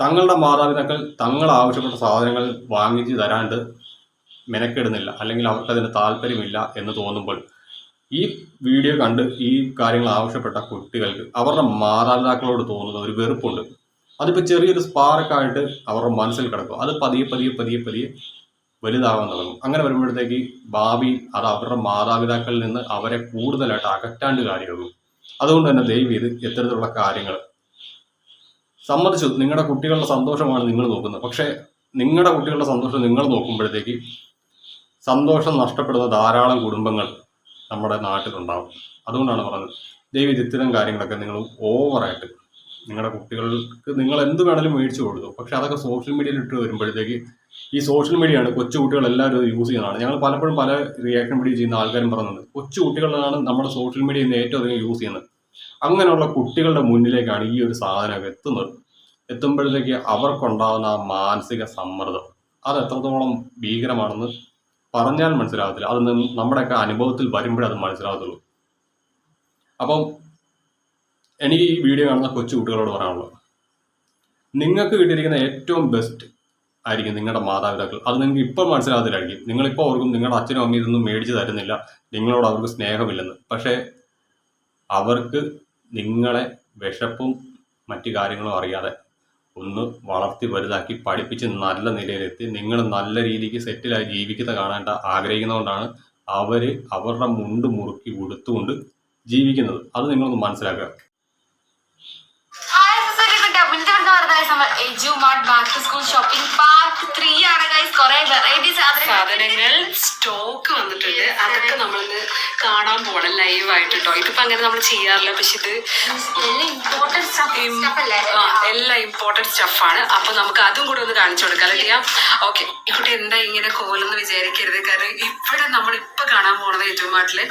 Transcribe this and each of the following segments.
തങ്ങളുടെ മാതാപിതാക്കൾ തങ്ങൾ ആവശ്യപ്പെട്ട സാധനങ്ങൾ വാങ്ങിച്ചു തരാണ്ട് മെനക്കെടുന്നില്ല, അല്ലെങ്കിൽ അവർക്കതിന് താല്പര്യമില്ല എന്ന് തോന്നുമ്പോൾ ഈ വീഡിയോ കണ്ട് ഈ കാര്യങ്ങൾ ആവശ്യപ്പെട്ട കുട്ടികൾക്ക് അവരുടെ മാതാപിതാക്കളോട് തോന്നുന്ന ഒരു വെറുപ്പുണ്ട്. അതിപ്പോൾ ചെറിയൊരു സ്പാർക്കായിട്ട് അവരുടെ മനസ്സിൽ കിടക്കും. അത് പതിയെ പതിയെ പതിയെ പതിയെ വലുതാവാൻ തുടങ്ങും. അങ്ങനെ വരുമ്പോഴത്തേക്ക് ഭാവിയിൽ അത് അവരുടെ മാതാപിതാക്കളിൽ നിന്ന് അവരെ കൂടുതലായിട്ട് അകറ്റാണ്ട് കാര്യമാകും. അതുകൊണ്ട് തന്നെ ദയവ് ചെയ്ത് ഇത്തരത്തിലുള്ള കാര്യങ്ങൾ സമ്മതിച്ചു. നിങ്ങളുടെ കുട്ടികളുടെ സന്തോഷമാണ് നിങ്ങൾ നോക്കുന്നത്. പക്ഷേ നിങ്ങളുടെ കുട്ടികളുടെ സന്തോഷം നിങ്ങൾ നോക്കുമ്പോഴത്തേക്ക് സന്തോഷം നഷ്ടപ്പെടുന്ന ധാരാളം കുടുംബങ്ങൾ നമ്മുടെ നാട്ടിലുണ്ടാവും. അതുകൊണ്ടാണ് പറഞ്ഞത്, ദയവ് ഇത്തരം കാര്യങ്ങളൊക്കെ നിങ്ങൾ ഓവറായിട്ട് നിങ്ങളുടെ കുട്ടികൾക്ക് നിങ്ങൾ എന്ത് വേണമെങ്കിലും മേടിച്ചു കൊടുത്തു. പക്ഷെ അതൊക്കെ സോഷ്യൽ മീഡിയയിൽ ഇട്ട് വരുമ്പോഴത്തേക്ക് ഈ സോഷ്യൽ മീഡിയയാണ് കൊച്ചു കുട്ടികൾ എല്ലാവരും യൂസ് ചെയ്യുന്നതാണ്. ഞങ്ങൾ പലപ്പോഴും പല റിയാക്ഷൻ വീഡിയോ ചെയ്യുന്ന ആൾക്കാരും പറയുന്നത് കൊച്ചു കുട്ടികളാണ് നമ്മുടെ സോഷ്യൽ മീഡിയ ഇന്ന് ഏറ്റവും അധികം യൂസ് ചെയ്യുന്നത്. അങ്ങനെയുള്ള കുട്ടികളുടെ മുന്നിലേക്കാണ് ഈ ഒരു സാധനമൊക്കെ എത്തുന്നത്. എത്തുമ്പോഴത്തേക്ക് അവർക്കുണ്ടാകുന്ന ആ മാനസിക സമ്മർദ്ദം അത് എത്രത്തോളം ഭീകരമാണെന്ന് പറഞ്ഞാൽ മനസ്സിലാകത്തില്ല. അത് നമ്മുടെയൊക്കെ അനുഭവത്തിൽ വരുമ്പോഴേ അത് മനസ്സിലാകത്തുള്ളൂ. അപ്പം എനിക്ക് ഈ വീഡിയോ കാണുന്ന കൊച്ചു കുട്ടികളോട് പറയാനുള്ളത്, നിങ്ങൾക്ക് കിട്ടിയിരിക്കുന്ന ഏറ്റവും ബെസ്റ്റ് ആയിരിക്കും നിങ്ങളുടെ മാതാപിതാക്കൾ. അത് നിങ്ങൾക്ക് ഇപ്പോൾ മനസ്സിലാകത്തില്ലായിരിക്കും. നിങ്ങളിപ്പോൾ ഓർക്കും നിങ്ങളുടെ അച്ഛനും അമ്മയും ഇതൊന്നും മേടിച്ച് തരുന്നില്ല, നിങ്ങളോട് അവർക്ക് സ്നേഹമില്ലെന്ന്. പക്ഷേ അവർക്ക് നിങ്ങളെ വിശപ്പും മറ്റു കാര്യങ്ങളും അറിയാതെ ഒന്ന് വളർത്തി വലുതാക്കി പഠിപ്പിച്ച് നല്ല നിലയിലെത്തി നിങ്ങൾ നല്ല രീതിക്ക് സെറ്റിലായി ജീവിക്കുന്ന കാണാൻ ആഗ്രഹിക്കുന്നതുകൊണ്ടാണ് അവർ അവരുടെ മുണ്ട് മുറുക്കി ഉടുത്തുകൊണ്ട് ജീവിക്കുന്നത്. അത് നിങ്ങളൊന്ന് മനസ്സിലാക്കുക. സാധനങ്ങൾ സ്റ്റോക്ക് വന്നിട്ടുണ്ട്. അതൊക്കെ നമ്മളിന്ന് കാണാൻ പോകണം ലൈവായിട്ട് കേട്ടോ. ഇതിപ്പോ അങ്ങനെ നമ്മൾ ചെയ്യാറില്ല, പക്ഷെ ഇത് എല്ലാം ഇമ്പോർട്ടൻറ്റ് സ്റ്റഫാണ്. അപ്പൊ നമുക്ക് അതും കൂടെ ഒന്ന് കാണിച്ചു കൊടുക്കാം അല്ലേ? ഓക്കെ, ഇവിടെ എന്താ ഇങ്ങനെ കോലെന്ന് വിചാരിക്കരുത്. കാരണം ഇവിടെ നമ്മളിപ്പോ കാണാൻ പോണത് ഏറ്റുമാട്ടില്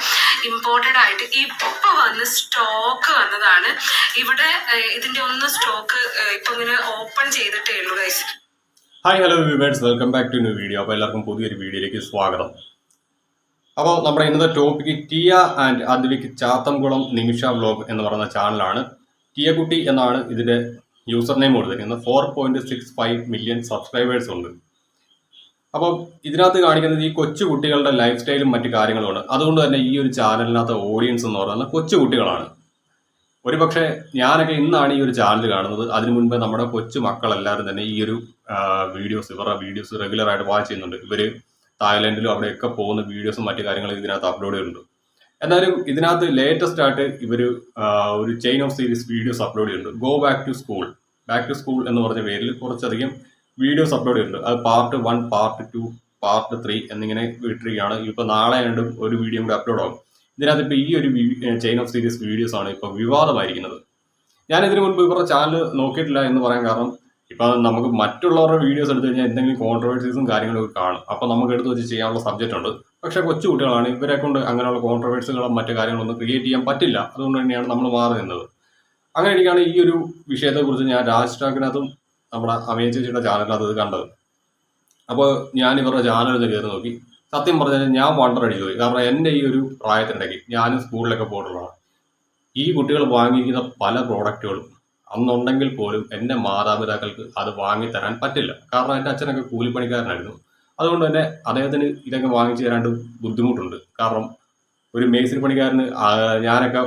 ഇമ്പോർട്ടഡ് ആയിട്ട് ഇപ്പൊ വന്ന് സ്റ്റോക്ക് വന്നതാണ്. ഇവിടെ ഇതിന്റെ ഒന്ന് സ്റ്റോക്ക് ഇപ്പൊ ഇങ്ങനെ ഓപ്പൺ ചെയ്തിട്ടേ ഉള്ളൂ guys. Hi, hello viewers, welcome back to new video. അപ്പോൾ എല്ലാവർക്കും പുതിയൊരു വീഡിയോയിലേക്ക് സ്വാഗതം. അപ്പോൾ നമ്മുടെ ഇന്നത്തെ topic Tiya and Advik Chathamkulam Nimisha vlog എന്ന് പറയുന്ന ചാനലാണ്. ടിയക്കുട്ടി എന്നാണ് ഇതിൻ്റെ യൂസർ നെയിം കൊടുത്തിരിക്കുന്നത്. 4.65 മില്യൺ സബ്സ്ക്രൈബേഴ്സ് ഉണ്ട്. അപ്പോൾ ഇതിനകത്ത് കാണിക്കുന്നത് ഈ കൊച്ചു കുട്ടികളുടെ ലൈഫ് സ്റ്റൈലും മറ്റു കാര്യങ്ങളുമാണ്. അതുകൊണ്ട് തന്നെ ഈ ഒരു ചാനലിനകത്ത് ഓഡിയൻസ് എന്ന് പറയുന്നത് കൊച്ചു കുട്ടികളാണ്. ഒരു പക്ഷേ ഞാനൊക്കെ ഇന്നാണ് ഈ ഒരു ചാനൽ കാണുന്നത്. അതിനു മുൻപ് നമ്മുടെ കൊച്ചു മക്കളെല്ലാവരും തന്നെ ഈ ഒരു ഇവരുടെ വീഡിയോസ് റെഗുലറായിട്ട് വാച്ച് ചെയ്യുന്നുണ്ട്. ഇവർ തായ്ലൻഡിലും അവിടെയൊക്കെ പോകുന്ന വീഡിയോസും മറ്റു കാര്യങ്ങളും ഇതിനകത്ത് അപ്ലോഡ് ചെയ്യുന്നുണ്ട്. എന്നാലും ഇതിനകത്ത് ലേറ്റസ്റ്റ് ആയിട്ട് ഇവർ ഒരു chain of series videos upload ചെയ്യുന്നുണ്ട്. ഗോ ബാക്ക് ടു സ്കൂൾ എന്ന് പറഞ്ഞ പേരിൽ കുറച്ചധികം വീഡിയോസ് അപ്ലോഡ് ചെയ്യുന്നുണ്ട്. അത് പാർട്ട് 1, പാർട്ട് 2, പാർട്ട് 3 എന്നിങ്ങനെ ഇട്ടിരിക്കുകയാണ്. ഇപ്പോൾ നാളെ ഒരു വീഡിയോ കൂടി അപ്ലോഡ് ആകും. ഇതിനകത്ത് ഇപ്പോൾ ഈ ഒരു ചെയിൻ ഓഫ് സീരീസ് വീഡിയോസ് ആണ് ഇപ്പോൾ വിവാദമായിരിക്കുന്നത്. ഞാൻ ഇതിനു മുൻപ് ഇവരുടെ ചാനൽ നോക്കിയിട്ടില്ല എന്ന് പറയാൻ കാരണം, ഇപ്പം നമുക്ക് മറ്റുള്ളവരുടെ വീഡിയോസ് എടുത്തു കഴിഞ്ഞാൽ എന്തെങ്കിലും കോൺട്രവേഴ്സീസും കാര്യങ്ങളൊക്കെ കാണും. അപ്പം നമുക്ക് എടുത്ത് വെച്ച് ചെയ്യാനുള്ള സബ്ജക്റ്റ് ഉണ്ട്. പക്ഷേ കൊച്ചു കുട്ടികളാണ്, ഇവരെ കൊണ്ട് അങ്ങനെയുള്ള കോൺട്രവേഴ്സികളും മറ്റു കാര്യങ്ങളൊന്നും ക്രിയേറ്റ് ചെയ്യാൻ പറ്റില്ല. അതുകൊണ്ട് തന്നെയാണ് നമ്മൾ മാറി നിന്നത്. അങ്ങനെ ഇരിക്കുകയാണ് ഈ ഒരു വിഷയത്തെക്കുറിച്ച് ഞാൻ രാജ് ടാക്കിനകത്തും നമ്മുടെ അമയ ചേച്ചിയുടെ ചാനലിനകത്ത് ഇത് കണ്ടത്. അപ്പോൾ ഞാൻ ഇവരുടെ ചാനലിൽ കയറി നോക്കി. സത്യം പറഞ്ഞാൽ ഞാൻ വണ്ടർ അടിച്ചു പോയി. കാരണം എൻ്റെ ഈ ഒരു പ്രായത്തിനിടയ്ക്ക് ഞാനും സ്കൂളിലൊക്കെ പോയിട്ടുള്ളതാണ്. ഈ കുട്ടികൾ വാങ്ങിക്കുന്ന പല പ്രോഡക്റ്റുകളും അന്നുണ്ടെങ്കിൽ പോലും എൻ്റെ മാതാപിതാക്കൾക്ക് അത് വാങ്ങിത്തരാൻ പറ്റില്ല. കാരണം എൻ്റെ അച്ഛനൊക്കെ കൂലിപ്പണിക്കാരനായിരുന്നു. അതുകൊണ്ട് തന്നെ അദ്ദേഹത്തിന് ഇതൊക്കെ വാങ്ങിച്ചു തരാണ്ട് ബുദ്ധിമുട്ടുണ്ട്. കാരണം ഒരു മേസ്തിരി പണിക്കാരന് ഞാനൊക്കെ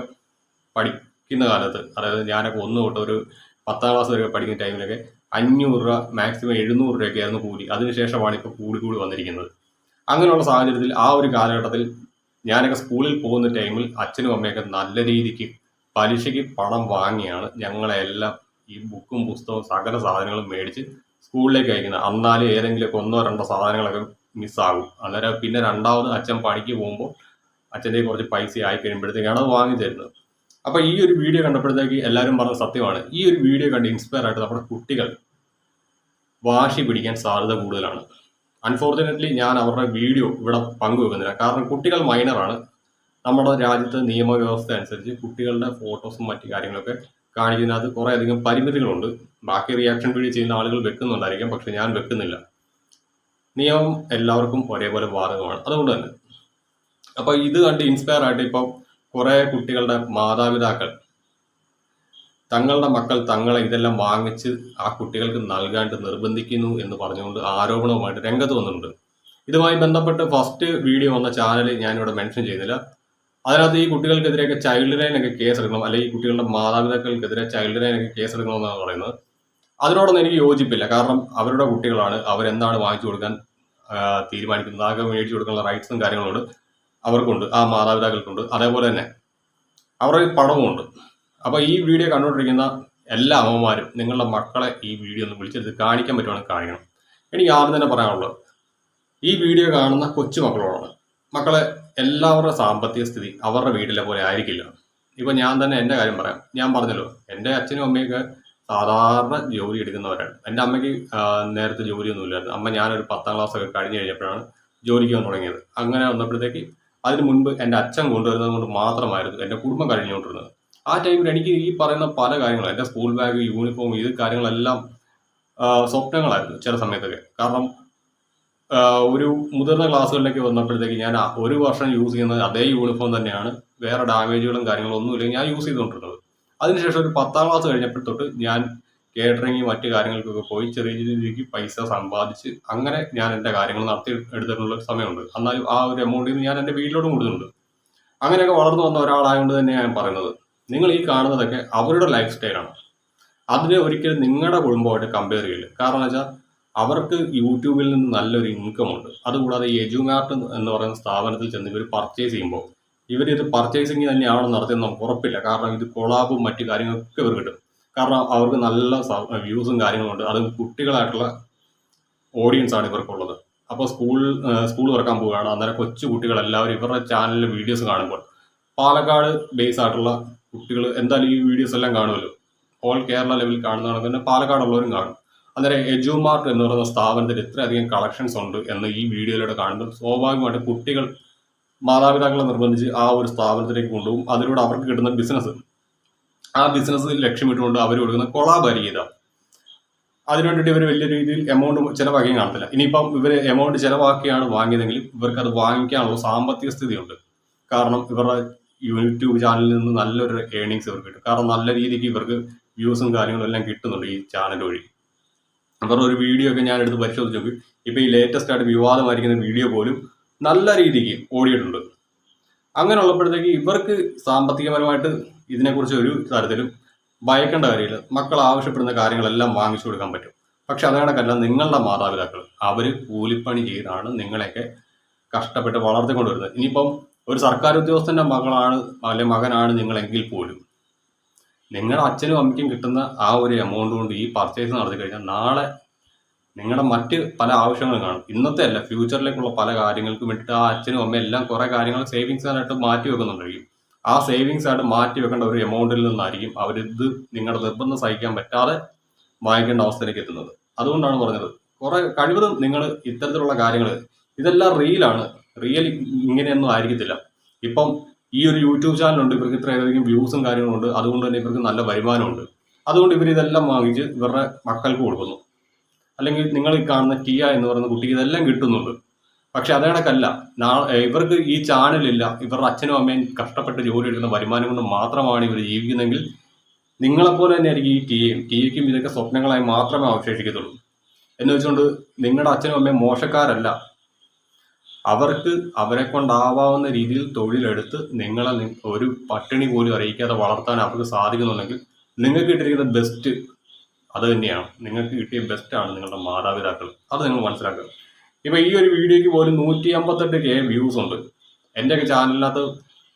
പഠിക്കുന്ന കാലത്ത്, അതായത് ഞാനൊക്കെ 1 തൊട്ട് ഒരു 10ാം ക്ലാസ് വരെ പഠിക്കുന്ന ടൈമിലൊക്കെ 500 രൂപ, മാക്സിമം 700 രൂപയൊക്കെയായിരുന്നു കൂലി. അതിനുശേഷമാണ് ഇപ്പോൾ കൂടി വന്നിരിക്കുന്നത്. അങ്ങനെയുള്ള സാഹചര്യത്തിൽ ആ ഒരു കാലഘട്ടത്തിൽ ഞാനൊക്കെ സ്കൂളിൽ പോകുന്ന ടൈമിൽ അച്ഛനും അമ്മയൊക്കെ നല്ല രീതിക്ക് പലിശയ്ക്ക് പണം വാങ്ങിയാണ് ഞങ്ങളെല്ലാം ഈ ബുക്കും പുസ്തകവും സകല സാധനങ്ങളും മേടിച്ച് സ്കൂളിലേക്ക് അയക്കുന്നത്. എന്നാലും ഏതെങ്കിലുമൊക്കെ 1-2 സാധനങ്ങളൊക്കെ മിസ്സാകും. അന്നേരം പിന്നെ രണ്ടാമത് അച്ഛൻ പണിക്ക് പോകുമ്പോൾ അച്ഛൻ്റെ കുറച്ച് പൈസ ആയി കഴിയുമ്പോഴത്തേക്കാണ് അത് വാങ്ങി തരുന്നത്. അപ്പോൾ ഈ ഒരു വീഡിയോ കണ്ടപ്പോഴത്തേക്ക് എല്ലാവരും പറഞ്ഞ സത്യമാണ്. ഈ ഒരു വീഡിയോ കണ്ട് ഇൻസ്പയർ ആയിട്ട് നമ്മുടെ കുട്ടികൾ വാശി പിടിക്കാൻ സാധ്യത കൂടുതലാണ്. അൺഫോർച്ചുനേറ്റ്ലി ഞാൻ അവരുടെ വീഡിയോ ഇവിടെ പങ്കുവെക്കുന്നില്ല. കാരണം കുട്ടികൾ മൈനറാണ്. നമ്മുടെ രാജ്യത്തെ നിയമവ്യവസ്ഥ അനുസരിച്ച് കുട്ടികളുടെ ഫോട്ടോസും മറ്റു കാര്യങ്ങളൊക്കെ കാണിക്കുന്നതിനകത്ത് കുറേ അധികം പരിമിതികളുണ്ട്. ബാക്കി റിയാക്ഷൻ വീഡിയോ ചെയ്യുന്ന ആളുകൾ വെക്കുന്നുണ്ടായിരിക്കാം, പക്ഷെ ഞാൻ വെക്കുന്നില്ല. നിയമം എല്ലാവർക്കും ഒരേപോലെ ബാധകമാണ്. അതുകൊണ്ട് തന്നെ അപ്പോൾ ഇത് കണ്ട് ഇൻസ്പയർ ആയിട്ട് ഇപ്പോൾ കുറേ കുട്ടികളുടെ മാതാപിതാക്കൾ തങ്ങളുടെ മക്കൾ തങ്ങളെ ഇതെല്ലാം വാങ്ങിച്ച് ആ കുട്ടികൾക്ക് നൽകാണ്ട് നിർബന്ധിക്കുന്നു എന്ന് പറഞ്ഞുകൊണ്ട് ആരോപണവുമായിട്ട് രംഗത്ത് വന്നിട്ടുണ്ട്. ഇതുമായി ബന്ധപ്പെട്ട് ഫസ്റ്റ് വീഡിയോ വന്ന ചാനൽ ഞാനിവിടെ മെൻഷൻ ചെയ്യുന്നില്ല. അതിനകത്ത് ഈ കുട്ടികൾക്കെതിരെയൊക്കെ ചൈൽഡ് ലൈനൊക്കെ കേസെടുക്കണം, അല്ലെങ്കിൽ ഈ കുട്ടികളുടെ മാതാപിതാക്കൾക്കെതിരെ ചൈൽഡ് ലൈനൊക്കെ കേസെടുക്കണമെന്നാണ് പറയുന്നത്. അതിനോടൊന്നും എനിക്ക് യോജിപ്പില്ല. കാരണം അവരുടെ കുട്ടികളാണ്, അവരെന്താണ് വാങ്ങിച്ചു കൊടുക്കാൻ തീരുമാനിക്കുന്നത്, ആകെ മേടിച്ചു കൊടുക്കാനുള്ള റൈറ്റ്സും കാര്യങ്ങളുണ്ട് അവർക്കുണ്ട്, ആ മാതാപിതാക്കൾക്കുണ്ട്. അതേപോലെ തന്നെ അവരുടെ പണവുമുണ്ട്. അപ്പോൾ ഈ വീഡിയോ കണ്ടുകൊണ്ടിരിക്കുന്ന എല്ലാ അമ്മമാരും നിങ്ങളുടെ മക്കളെ ഈ വീഡിയോ ഒന്ന് വിളിച്ചെടുത്ത് കാണിക്കാൻ പറ്റുവാണെങ്കിൽ കാണിക്കണം. എനിക്ക് ആദ്യം തന്നെ പറയാനുള്ളത്, ഈ വീഡിയോ കാണുന്ന കൊച്ചു മക്കളോടാണ്. മക്കളെ, എല്ലാവരുടെ സാമ്പത്തിക സ്ഥിതി അവരുടെ വീട്ടിലെ പോലെ ആയിരിക്കില്ല. ഇപ്പം ഞാൻ തന്നെ എൻ്റെ കാര്യം പറയാം. ഞാൻ പറഞ്ഞല്ലോ, എൻ്റെ അച്ഛനും അമ്മയൊക്കെ സാധാരണ ജോലി എടുക്കുന്നവരാണ്. എൻ്റെ അമ്മയ്ക്ക് നേരത്തെ ജോലിയൊന്നുമില്ലായിരുന്നു. അമ്മ ഞാനൊരു 10ാം ക്ലാസ്സൊക്കെ കഴിഞ്ഞ് കഴിഞ്ഞപ്പോഴാണ് ജോലിക്ക് വന്ന് തുടങ്ങിയത്. അങ്ങനെ വന്നപ്പോഴത്തേക്ക് അതിന് മുൻപ് എൻ്റെ അച്ഛൻ കൊണ്ടുവരുന്നത് കൊണ്ട് മാത്രമായിരുന്നു എൻ്റെ കുടുംബം കഴിഞ്ഞുകൊണ്ടിരുന്നത്. ആ ടൈമിൽ എനിക്ക് ഈ പറയുന്ന പല കാര്യങ്ങളും, എൻ്റെ സ്കൂൾ ബാഗ്, യൂണിഫോം, ഇത് കാര്യങ്ങളെല്ലാം സ്വപ്നങ്ങളായിരുന്നു ചില സമയത്തൊക്കെ. കാരണം ഒരു മുതിർന്ന ക്ലാസ്സുകളിലേക്ക് വന്നപ്പോഴത്തേക്ക് ഞാൻ ഒരു വർഷം യൂസ് ചെയ്യുന്നത് അതേ യൂണിഫോം തന്നെയാണ്. വേറെ ഡാമേജുകളും കാര്യങ്ങളും ഒന്നുമില്ലെങ്കിൽ ഞാൻ യൂസ് ചെയ്തുകൊണ്ടിരുന്നത്. അതിനുശേഷം ഒരു 10ാം ക്ലാസ് കഴിഞ്ഞപ്പോൾ തൊട്ട് ഞാൻ കേറ്ററിങ് മറ്റു കാര്യങ്ങൾക്കൊക്കെ പോയി ചെറിയ രീതിക്ക് പൈസ സമ്പാദിച്ച് അങ്ങനെ ഞാൻ എൻ്റെ കാര്യങ്ങൾ നടത്തി എടുത്തിട്ടുള്ള സമയമുണ്ട്. എന്നാലും ആ ഒരു എമൗണ്ടിൽ നിന്ന് ഞാൻ എൻ്റെ വീട്ടിലോട്ടും കൊടുക്കുന്നുണ്ട്. അങ്ങനെയൊക്കെ വളർന്നു വന്ന ഒരാളായതുകൊണ്ട് തന്നെ ഞാൻ പറയുന്നത്, നിങ്ങൾ ഈ കാണുന്നതൊക്കെ അവരുടെ ലൈഫ് സ്റ്റൈലാണ്. അതിനെ ഒരിക്കലും നിങ്ങളുടെ കുടുംബമായിട്ട് കമ്പയർ ചെയ്യില്ല. കാരണം വെച്ചാൽ അവർക്ക് യൂട്യൂബിൽ നിന്ന് നല്ലൊരു ഇൻകം ഉണ്ട്. അതുകൂടാതെ ഈ എജുമാർട്ട് എന്ന് പറയുന്ന സ്ഥാപനത്തിൽ ചെന്ന് ഇവർ പർച്ചേസ് ചെയ്യുമ്പോൾ ഇവരിത് പർച്ചേസിങ് തന്നെയാണോ നടത്തിയെന്ന് നമുക്ക് ഉറപ്പില്ല. കാരണം ഇത് കൊളാബും മറ്റു കാര്യങ്ങളൊക്കെ ഇവർ കിട്ടും. കാരണം അവർക്ക് നല്ല വ്യൂസും കാര്യങ്ങളുണ്ട്. അത് കുട്ടികളായിട്ടുള്ള ഓഡിയൻസാണ് ഇവർക്കുള്ളത്. അപ്പോൾ സ്കൂൾ തുറക്കാൻ പോവുകയാണ്. അന്നേരം കൊച്ചു കുട്ടികളെല്ലാവരും ഇവരുടെ ചാനലിലെ വീഡിയോസ് കാണുമ്പോൾ പാലക്കാട് ബേസ് ആയിട്ടുള്ള കുട്ടികൾ എന്തായാലും ഈ വീഡിയോസ് എല്ലാം കാണുമല്ലോ. ഓൾ കേരള ലെവലിൽ കാണുന്നതാണെങ്കിൽ തന്നെ പാലക്കാടുള്ളവരും കാണും. അന്നേരം എജുമാർട്ട് എന്ന് പറയുന്ന സ്ഥാപനത്തിൽ ഇത്രയധികം കളക്ഷൻസ് ഉണ്ട് എന്ന് ഈ വീഡിയോയിലൂടെ കാണുമ്പോൾ സ്വാഭാവികമായിട്ട് കുട്ടികൾ മാതാപിതാക്കളെ നിർബന്ധിച്ച് ആ ഒരു സ്ഥാപനത്തിലേക്ക് കൊണ്ടുപോകും. അതിലൂടെ അവർക്ക് കിട്ടുന്ന ബിസിനസ്, ആ ബിസിനസ് ലക്ഷ്യമിട്ടുകൊണ്ട് അവർ കൊടുക്കുന്ന കൊളാബായിരിക്കും ഇതാ. അതിനു വേണ്ടിയിട്ട് ഇവർ വലിയ രീതിയിൽ എമൗണ്ട് ചിലവാക്കിയും കാണത്തില്ല. ഇനിയിപ്പം ഇവർ എമൗണ്ട് ചിലവാക്കിയാണ് വാങ്ങിയതെങ്കിലും ഇവർക്ക് അത് വാങ്ങിക്കാനുള്ള സാമ്പത്തിക സ്ഥിതിയുണ്ട്. കാരണം ഇവരുടെ യൂട്യൂബ് ചാനലിൽ നിന്ന് നല്ലൊരു ഏർണിങ്സ് ഇവർക്ക് കിട്ടും. കാരണം നല്ല രീതിക്ക് ഇവർക്ക് വ്യൂസും കാര്യങ്ങളും എല്ലാം കിട്ടുന്നുണ്ട് ഈ ചാനൽ വഴി. ഇവരുടെ ഒരു വീഡിയോ ഒക്കെ ഞാൻ എടുത്ത് പരിശോധിച്ച് നോക്കി. ഇപ്പോൾ ഈ ലേറ്റസ്റ്റ് ആയിട്ട് വിവാദമായിരിക്കുന്ന വീഡിയോ പോലും നല്ല രീതിക്ക് ഓടിയിട്ടുണ്ട്. അങ്ങനെ ഉള്ളപ്പോഴത്തേക്ക് ഇവർക്ക് സാമ്പത്തികപരമായിട്ട് ഇതിനെക്കുറിച്ച് ഒരു തരത്തിലും ഭയക്കേണ്ട കാര്യമില്ല. മക്കൾ ആവശ്യപ്പെടുന്ന കാര്യങ്ങളെല്ലാം വാങ്ങിച്ചു കൊടുക്കാൻ പറ്റും. പക്ഷെ അതേകണക്കല്ല നിങ്ങളുടെ മാതാപിതാക്കൾ, അവർ കൂലിപ്പണി ചെയ്താണ് നിങ്ങളെയൊക്കെ കഷ്ടപ്പെട്ട് വളർത്തിക്കൊണ്ടുവരുന്നത്. ഇനിയിപ്പം ഒരു സർക്കാർ ഉദ്യോഗസ്ഥൻ്റെ മകളാണ് അല്ലെങ്കിൽ മകനാണ് നിങ്ങളെങ്കിൽ പോലും നിങ്ങളുടെ അച്ഛനും അമ്മയ്ക്കും കിട്ടുന്ന ആ ഒരു എമൗണ്ട് കൊണ്ട് ഈ പർച്ചേസ് നടത്തി കഴിഞ്ഞാൽ നാളെ നിങ്ങളുടെ മറ്റ് പല ആവശ്യങ്ങളും കാണും. ഇന്നത്തെ അല്ല, ഫ്യൂച്ചറിലേക്കുള്ള പല കാര്യങ്ങൾക്കും വേണ്ടിയിട്ട് ആ അച്ഛനും അമ്മയും എല്ലാം കുറേ കാര്യങ്ങൾ സേവിങ്സ് ആയിട്ട് മാറ്റി വെക്കുന്നുണ്ടായിരിക്കും. ആ സേവിങ്സ് ആയിട്ട് മാറ്റി വെക്കേണ്ട ഒരു എമൗണ്ടിൽ നിന്നായിരിക്കും അവരിത് നിങ്ങളുടെ നിർബന്ധം സഹിക്കാൻ പറ്റാതെ വാങ്ങിക്കേണ്ട അവസ്ഥയിലേക്ക് എത്തുന്നത്. അതുകൊണ്ടാണ് പറഞ്ഞത്, കുറെ കഴിവതും നിങ്ങൾ ഇത്തരത്തിലുള്ള കാര്യങ്ങൾ, ഇതെല്ലാം റിയലാണ്. റിയൽ ഇങ്ങനെയൊന്നും ആയിരിക്കത്തില്ല. ഇപ്പം ഈ ഒരു യൂട്യൂബ് ചാനലുണ്ട്, ഇവർക്ക് ഇത്രയധികം വ്യൂസും കാര്യങ്ങളുണ്ട്. അതുകൊണ്ട് തന്നെ ഇവർക്ക് നല്ല വരുമാനമുണ്ട്. അതുകൊണ്ട് ഇവർ ഇതെല്ലാം വാങ്ങിച്ച് ഇവരുടെ മക്കൾക്ക് കൊടുക്കുന്നു. അല്ലെങ്കിൽ നിങ്ങൾ ഈ കാണുന്ന ടിയ എന്ന് പറയുന്ന കുട്ടിക്ക് ഇതെല്ലാം കിട്ടുന്നുണ്ട്. പക്ഷെ അതേകണക്കല്ല, ഇവർക്ക് ഈ ചാനലില്ല, ഇവരുടെ അച്ഛനും അമ്മയും കഷ്ടപ്പെട്ട് ജോലി എടുക്കുന്ന വരുമാനം കൊണ്ട് മാത്രമാണ് ഇവർ ജീവിക്കുന്നതെങ്കിൽ നിങ്ങളെപ്പോലെ തന്നെ ആയിരിക്കും ഈ ടിയയ്ക്കും ഇതൊക്കെ സ്വപ്നങ്ങളായി മാത്രമേ അവശേഷിക്കത്തുള്ളൂ. എന്ന് വെച്ചുകൊണ്ട് നിങ്ങളുടെ അച്ഛനും അമ്മയും മോശക്കാരല്ല. അവർക്ക് അവരെ കൊണ്ടാവാവുന്ന രീതിയിൽ തൊഴിലെടുത്ത് നിങ്ങളെ ഒരു പട്ടിണി പോലും അറിയിക്കാതെ വളർത്താൻ അവർക്ക് സാധിക്കുന്നുണ്ടെങ്കിൽ നിങ്ങൾക്ക് കിട്ടിയിരിക്കുന്ന ബെസ്റ്റ് അത് തന്നെയാണ്. നിങ്ങൾക്ക് കിട്ടിയ ബെസ്റ്റാണ് നിങ്ങളുടെ മാതാപിതാക്കൾ. അത് നിങ്ങൾ മനസ്സിലാക്കുക. ഇപ്പം ഈ ഒരു വീഡിയോയ്ക്ക് പോലും 158K വ്യൂസ് ഉണ്ട്. എൻ്റെയൊക്കെ ചാനലിനകത്ത്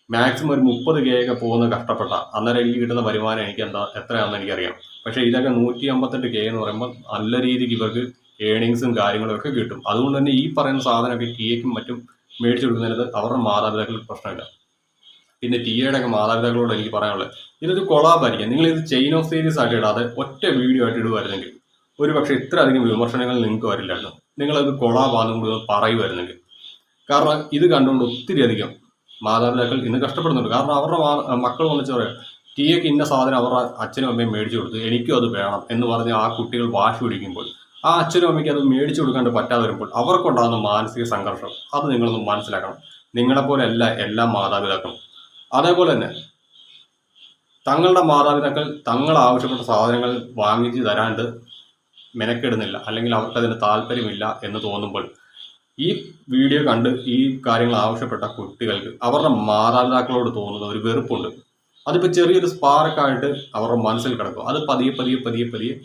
മാക്സിമം ഒരു 30K ഒക്കെ പോകുന്നത് കഷ്ടപ്പെട്ട. അന്നേരം എനിക്ക് കിട്ടുന്ന വരുമാനം എനിക്ക് എത്രയാണെന്ന് എനിക്കറിയാം. പക്ഷേ ഇതൊക്കെ 158K എന്ന് പറയുമ്പോൾ നല്ല രീതിക്ക് ഇവർക്ക് ഏണിങ്സും കാര്യങ്ങളും ഒക്കെ കിട്ടും. അതുകൊണ്ട് തന്നെ ഈ പറയുന്ന സാധനമൊക്കെ ടിയയ്ക്കും മറ്റും മേടിച്ചു കൊടുക്കുന്നത് അവരുടെ മാതാപിതാക്കൾക്ക് പ്രശ്നമില്ല. പിന്നെ ടിയയുടെ ഒക്കെ മാതാപിതാക്കളോട് എനിക്ക് പറയാനുള്ളത്, ഇതൊരു കൊളാബായിരിക്കാം. നിങ്ങൾ ഇത് ചെയിൻ ഓഫ് സീരീസ് ആയിട്ട് ഇടാതെ ഒറ്റ വീഡിയോ ആയിട്ട് ഇടുമായിരുന്നെങ്കിൽ ഒരു പക്ഷേ ഇത്ര അധികം വിമർശനങ്ങൾ നിങ്ങൾക്ക് വരില്ലായിരുന്നു. നിങ്ങളത് കൊളാബാന്നും കൂടി പറയുമായിരുന്നെങ്കിൽ. കാരണം ഇത് കണ്ടുകൊണ്ട് ഒത്തിരി അധികം മാതാപിതാക്കൾ ഇന്ന് കഷ്ടപ്പെടുന്നുണ്ട്. കാരണം അവരുടെ മക്കൾ വന്നിച്ച് പറയാം, ടിയയ്ക്ക് ഇന്ന സാധനം അവരുടെ അച്ഛനും അമ്മയും മേടിച്ചു കൊടുത്തു, എനിക്കും അത് വേണം എന്ന് പറഞ്ഞ് ആ കുട്ടികൾ വാശി പിടിക്കുമ്പോൾ ആ അച്ഛനും അമ്മയ്ക്ക് അത് മേടിച്ചു കൊടുക്കാണ്ട് പറ്റാതെ വരുമ്പോൾ അവർക്കുണ്ടാകുന്ന മാനസിക സംഘർഷം അത് നിങ്ങളൊന്ന് മനസ്സിലാക്കണം. നിങ്ങളെപ്പോലെ അല്ല എല്ലാ മാതാപിതാക്കളും. അതേപോലെ തന്നെ തങ്ങളുടെ മാതാപിതാക്കൾ തങ്ങൾ ആവശ്യപ്പെട്ട സാധനങ്ങൾ വാങ്ങിച്ചു തരാണ്ട് മെനക്കെടുന്നില്ല, അല്ലെങ്കിൽ അവർക്കതിന് താല്പര്യമില്ല എന്ന് തോന്നുമ്പോൾ ഈ വീഡിയോ കണ്ട് ഈ കാര്യങ്ങൾ ആവശ്യപ്പെട്ട കുട്ടികൾക്ക് അവരുടെ മാതാപിതാക്കളോട് തോന്നുന്ന ഒരു വെറുപ്പുണ്ട്. അതിപ്പോൾ ചെറിയൊരു സ്പാർക്കായിട്ട് അവരുടെ മനസ്സിൽ കിടക്കും. അത് പതിയെ പതിയെ പതിയെ പതിയെ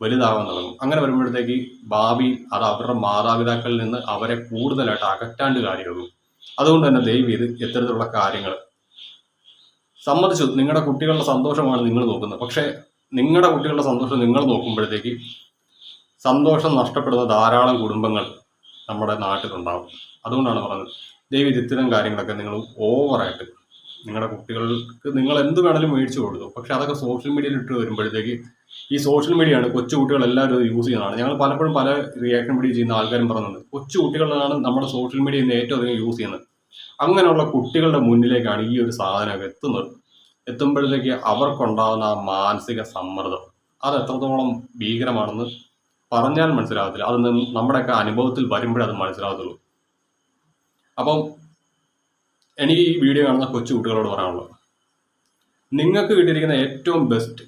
വലുതാവാൻ തുടങ്ങും. അങ്ങനെ വരുമ്പോഴത്തേക്ക് ഭാവിയിൽ അത് അവരുടെ മാതാപിതാക്കളിൽ നിന്ന് അവരെ കൂടുതലായിട്ട് അകറ്റാണ്ട് കാര്യമാകും. അതുകൊണ്ട് തന്നെ ദയവ് ചെയ്ത് ഇത്തരത്തിലുള്ള കാര്യങ്ങൾ സമ്മതിച്ചു, നിങ്ങളുടെ കുട്ടികളുടെ സന്തോഷമാണ് നിങ്ങൾ നോക്കുന്നത്. പക്ഷേ നിങ്ങളുടെ കുട്ടികളുടെ സന്തോഷം നിങ്ങൾ നോക്കുമ്പോഴത്തേക്ക് സന്തോഷം നഷ്ടപ്പെടുന്ന ധാരാളം കുടുംബങ്ങൾ നമ്മുടെ നാട്ടിലുണ്ടാവും. അതുകൊണ്ടാണ് പറഞ്ഞത്, ദയവ് ഇത് ഇത്തരം കാര്യങ്ങളൊക്കെ നിങ്ങൾ ഓവറായിട്ട് നിങ്ങളുടെ കുട്ടികൾക്ക് നിങ്ങൾ എന്ത് വേണമെങ്കിലും മേടിച്ചു കൊടുത്തു. പക്ഷെ അതൊക്കെ സോഷ്യൽ മീഡിയയിൽ ഇട്ട് വരുമ്പോഴത്തേക്ക് ഈ സോഷ്യൽ മീഡിയയാണ് കൊച്ചു കുട്ടികൾ എല്ലാവരും യൂസ് ചെയ്യുന്നതാണ്. ഞങ്ങൾ പലപ്പോഴും പല റിയാക്ഷൻ വീഡിയോ ചെയ്യുന്ന ആൾക്കാരും പറയുന്നത് കൊച്ചു കുട്ടികളാണ് നമ്മുടെ സോഷ്യൽ മീഡിയ ഇന്ന് ഏറ്റവും അധികം യൂസ് ചെയ്യുന്നത്. അങ്ങനെയുള്ള കുട്ടികളുടെ മുന്നിലേക്കാണ് ഈ ഒരു സാധനമൊക്കെ എത്തുന്നത്. എത്തുമ്പോഴത്തേക്ക് അവർക്കുണ്ടാകുന്ന ആ മാനസിക സമ്മർദ്ദം അത് എത്രത്തോളം ഭീകരമാണെന്ന് പറഞ്ഞാൽ മനസ്സിലാകത്തില്ല. അത് നമ്മുടെയൊക്കെ അനുഭവത്തിൽ വരുമ്പോഴേ അത് മനസ്സിലാകത്തുള്ളൂ. അപ്പം എനിക്ക് ഈ വീഡിയോ കാണുന്ന കൊച്ചു കുട്ടികളോട് പറയാനുള്ളത്, നിങ്ങൾക്ക് കിട്ടിയിരിക്കുന്ന ഏറ്റവും ബെസ്റ്റ്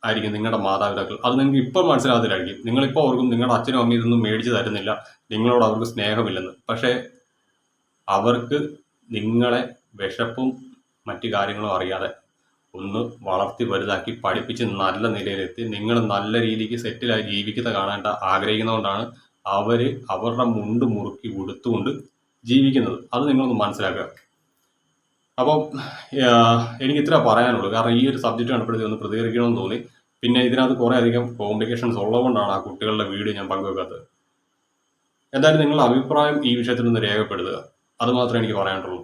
ആയിരിക്കും നിങ്ങളുടെ മാതാപിതാക്കൾ. അത് നിങ്ങൾക്ക് ഇപ്പോൾ മനസ്സിലാകത്തില്ലായിരിക്കും. നിങ്ങളിപ്പോൾ ഓർക്കും നിങ്ങളുടെ അച്ഛനും അമ്മയും ഇതൊന്നും മേടിച്ച് തരുന്നില്ല, നിങ്ങളോട് അവർക്ക് സ്നേഹമില്ലെന്ന്. പക്ഷേ അവർക്ക് നിങ്ങളെ വിശപ്പും മറ്റു കാര്യങ്ങളും അറിയാതെ ഒന്ന് വളർത്തി വലുതാക്കി പഠിപ്പിച്ച് നല്ല നിലയിലെത്തി നിങ്ങൾ നല്ല രീതിക്ക് സെറ്റിലായി ജീവിക്കുന്നത് കാണാനായിട്ട് ആഗ്രഹിക്കുന്നതുകൊണ്ടാണ് അവർ അവരുടെ മുണ്ട് മുറുക്കി ഉടുത്തുകൊണ്ട് ജീവിക്കുന്നത്. അത് നിങ്ങളൊന്ന് മനസ്സിലാക്കുക. അപ്പം എനിക്ക് ഇത്ര പറയാനുള്ളൂ. കാരണം ഈ ഒരു സബ്ജക്റ്റ് കണ്ടപ്പോഴത്തേക്ക് ഒന്ന് പ്രതികരിക്കണമെന്ന് തോന്നി. പിന്നെ ഇതിനകത്ത് കുറേ അധികം കോംപ്ലിക്കേഷൻസ് ഉള്ളതുകൊണ്ടാണ് ആ കുട്ടികളുടെ വീഡിയോ ഞാൻ പങ്കുവെക്കാത്തത്. എന്തായാലും നിങ്ങളുടെ അഭിപ്രായം ഈ വിഷയത്തിൽ ഒന്ന് രേഖപ്പെടുത്തുക. അത് മാത്രമേ എനിക്ക് പറയാനുള്ളൂ.